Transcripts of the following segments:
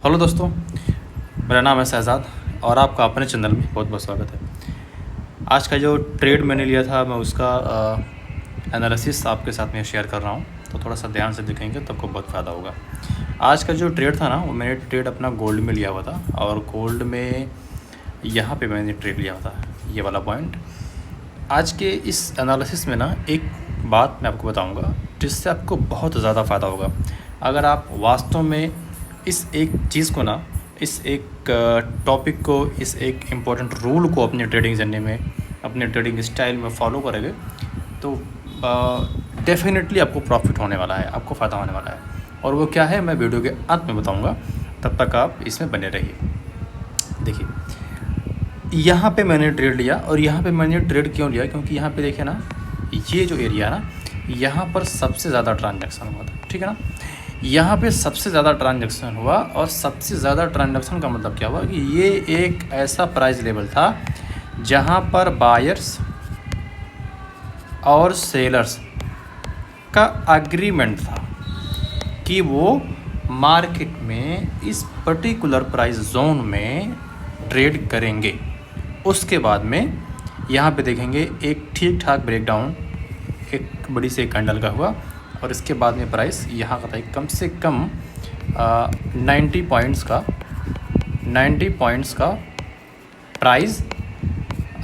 Hello दोस्तों, मेरा नाम है शहज़ाद और आपका अपने चैनल में बहुत बहुत स्वागत है। आज का जो ट्रेड मैंने लिया था मैं उसका एनालिसिस आपके साथ में शेयर कर रहा हूँ, तो थोड़ा सा ध्यान से देखेंगे तो आपको बहुत फ़ायदा होगा। आज का जो ट्रेड था ना, वो मैंने ट्रेड अपना गोल्ड में लिया हुआ था और गोल्ड में यहाँ पे मैंने ट्रेड लिया हुआ था, ये वाला पॉइंट। आज के इस एनालिसिस में ना एक बात मैं आपको बताऊँगा जिससे आपको बहुत ज़्यादा फ़ायदा होगा। अगर आप वास्तव में इस एक चीज़ को ना, इस एक टॉपिक को, इस एक इम्पोर्टेंट रूल को अपने ट्रेडिंग जर्नी में, अपने ट्रेडिंग स्टाइल में फॉलो करेंगे तो डेफिनेटली आपको प्रॉफिट होने वाला है, आपको फ़ायदा होने वाला है। और वो क्या है मैं वीडियो के अंत में बताऊंगा, तब तक आप इसमें बने रहिए। देखिए, यहाँ पे मैंने ट्रेड लिया और यहाँ पे मैंने ट्रेड क्यों लिया, क्योंकि यहाँ पे देखिए ना, ये जो एरिया है ना, यहाँ पर सबसे ज़्यादा ट्रांजैक्शन हुआ था, ठीक है ना। यहाँ पे सबसे ज़्यादा ट्रांजैक्शन हुआ और सबसे ज़्यादा ट्रांजैक्शन का मतलब क्या हुआ कि ये एक ऐसा प्राइस लेवल था जहाँ पर बायर्स और सेलर्स का एग्रीमेंट था कि वो मार्केट में इस पर्टिकुलर प्राइस जोन में ट्रेड करेंगे। उसके बाद में यहाँ पे देखेंगे एक ठीक ठाक ब्रेकडाउन, एक बड़ी से कैंडल का हुआ और इसके बाद में प्राइस यहाँ का था कम से कम 90 पॉइंट्स का प्राइस।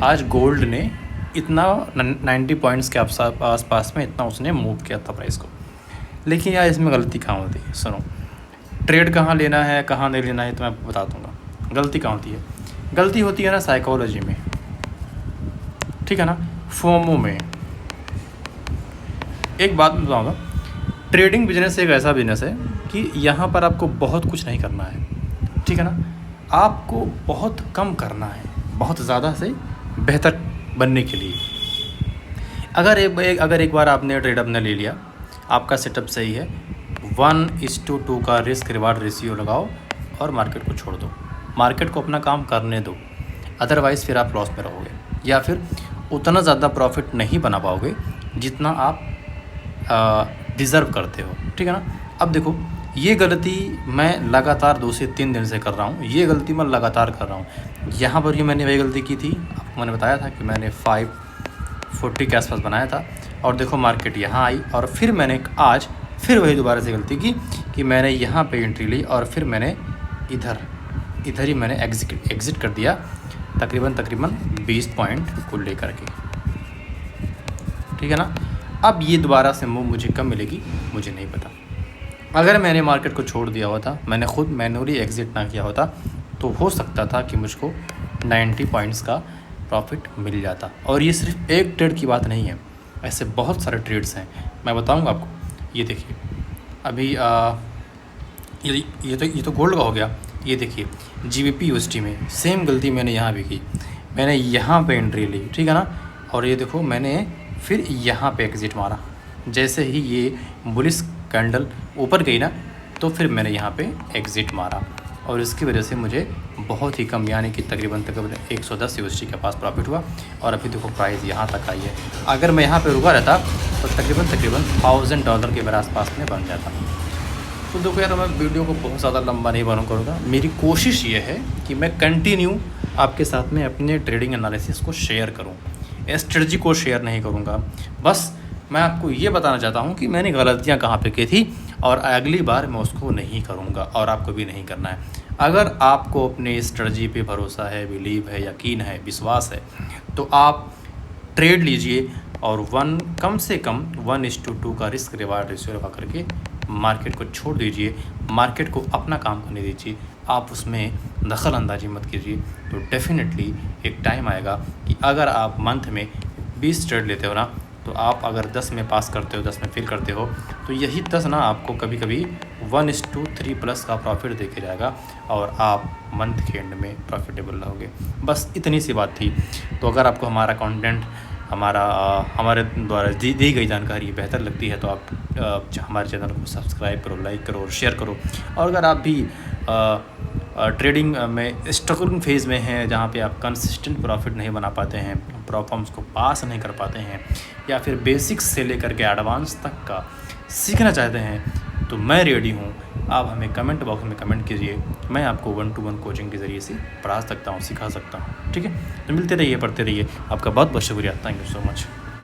आज गोल्ड ने इतना 90 पॉइंट्स के आसपास में इतना उसने मूव किया था प्राइस को। लेकिन यार इसमें गलती कहाँ होती है? सुनो, ट्रेड कहाँ लेना है कहाँ नहीं लेना है तो मैं बता दूँगा। गलती कहाँ होती है? गलती होती है ना साइकोलॉजी में, ठीक है ना, फोमो में। एक बात मैं बताऊँगा, ट्रेडिंग बिजनेस एक ऐसा बिजनेस है कि यहाँ पर आपको बहुत कुछ नहीं करना है, ठीक है ना। आपको बहुत कम करना है बहुत ज़्यादा से बेहतर बनने के लिए। अगर एक बार आपने ट्रेड अपने ले लिया, आपका सेटअप सही है, 1:2 का रिस्क रिवार्ड रेशियो लगाओ और मार्केट को छोड़ दो, मार्केट को अपना काम करने दो। अदरवाइज़ फिर आप लॉस में रहोगे या फिर उतना ज़्यादा प्रॉफिट नहीं बना पाओगे जितना आप डिज़र्व करते हो, ठीक है ना। अब देखो, ये गलती मैं लगातार 2 से 3 दिन से कर रहा हूँ, ये गलती मैं लगातार कर रहा हूँ। यहाँ पर ही मैंने वही गलती की थी, आपको मैंने बताया था कि मैंने 540 के आसपास बनाया था और देखो मार्केट यहाँ आई और फिर मैंने आज फिर वही दोबारा से गलती की कि मैंने यहाँ पे एंट्री ली और फिर मैंने इधर ही मैंने एग्ज़िट कर दिया तकरीबन 20 पॉइंट को लेकर के, ठीक है ना। अब ये दोबारा से मूव मुझे कब मिलेगी मुझे नहीं पता। अगर मैंने मार्केट को छोड़ दिया होता, मैंने खुद मैनुअली एग्ज़िट ना किया होता, तो हो सकता था कि मुझको 90 पॉइंट्स का प्रॉफिट मिल जाता। और ये सिर्फ एक ट्रेड की बात नहीं है, ऐसे बहुत सारे ट्रेड्स हैं, मैं बताऊंगा आपको। ये देखिए, अभी ये तो गोल्ड का हो गया। ये देखिए GBP USD में सेम गलती मैंने यहाँ भी की, मैंने यहाँ पे एंट्री ली, ठीक है ना। और ये देखो मैंने फिर यहाँ पे एग्ज़िट मारा। जैसे ही ये बुलिश कैंडल ऊपर गई ना, तो फिर मैंने यहाँ पे एग्ज़िट मारा और इसकी वजह से मुझे बहुत ही कम, यानी कि तकरीबन 110 USD के पास प्रॉफिट हुआ। और अभी देखो प्राइस यहाँ तक आई है। अगर मैं यहाँ पे रुका रहता तो तकरीबन $1000 के मेरे आसपास में बन जाता। तो देखो यार, मैं वीडियो को बहुत ज़्यादा लंबा नहीं करूँगा। मेरी कोशिश ये है कि मैं कंटिन्यू आपके साथ में अपने ट्रेडिंग एनालिसिस को शेयर करूँ, स्ट्रेटजी को शेयर नहीं करूँगा। बस मैं आपको ये बताना चाहता हूँ कि मैंने गलतियाँ कहाँ पे की थी और अगली बार मैं उसको नहीं करूँगा और आपको भी नहीं करना है। अगर आपको अपने स्ट्रेटजी पे भरोसा है, बिलीव है, यकीन है, विश्वास है, तो आप ट्रेड लीजिए और कम से कम 1:2 का रिस्क रिवार्ड रेशियो लगा करके मार्केट को छोड़ दीजिए, मार्केट को अपना काम करने दीजिए, आप उसमें दखल अंदाजी मत कीजिए। तो डेफिनेटली एक टाइम आएगा कि अगर आप मंथ में 20 ट्रेड लेते हो ना, तो आप अगर 10 में पास करते हो, 10 में फेल करते हो, तो यही 10 ना आपको कभी कभी 1:3+ का प्रॉफिट दे के जाएगा और आप मंथ के एंड में प्रॉफिटेबल रहोगे। बस इतनी सी बात थी। तो अगर आपको हमारा कंटेंट, हमारे द्वारा दी गई जानकारी बेहतर लगती है तो आप हमारे चैनल को सब्सक्राइब करो, लाइक करो और शेयर करो। और अगर आप भी ट्रेडिंग में स्ट्रगलिंग फेज़ में हैं, जहाँ पे आप कंसिस्टेंट प्रॉफिट नहीं बना पाते हैं, प्रॉब्लम्स को पास नहीं कर पाते हैं, या फिर बेसिक्स से लेकर के एडवांस तक का सीखना चाहते हैं, तो मैं रेडी हूँ आप हमें कमेंट बॉक्स में कमेंट कीजिए, मैं आपको 1-to-1 कोचिंग के ज़रिए से पढ़ा सकता हूँ, सिखा सकता हूँ। ठीक है, तो मिलते रहिए, पढ़ते रहिए। आपका बहुत बहुत शुक्रिया। Thank you so much.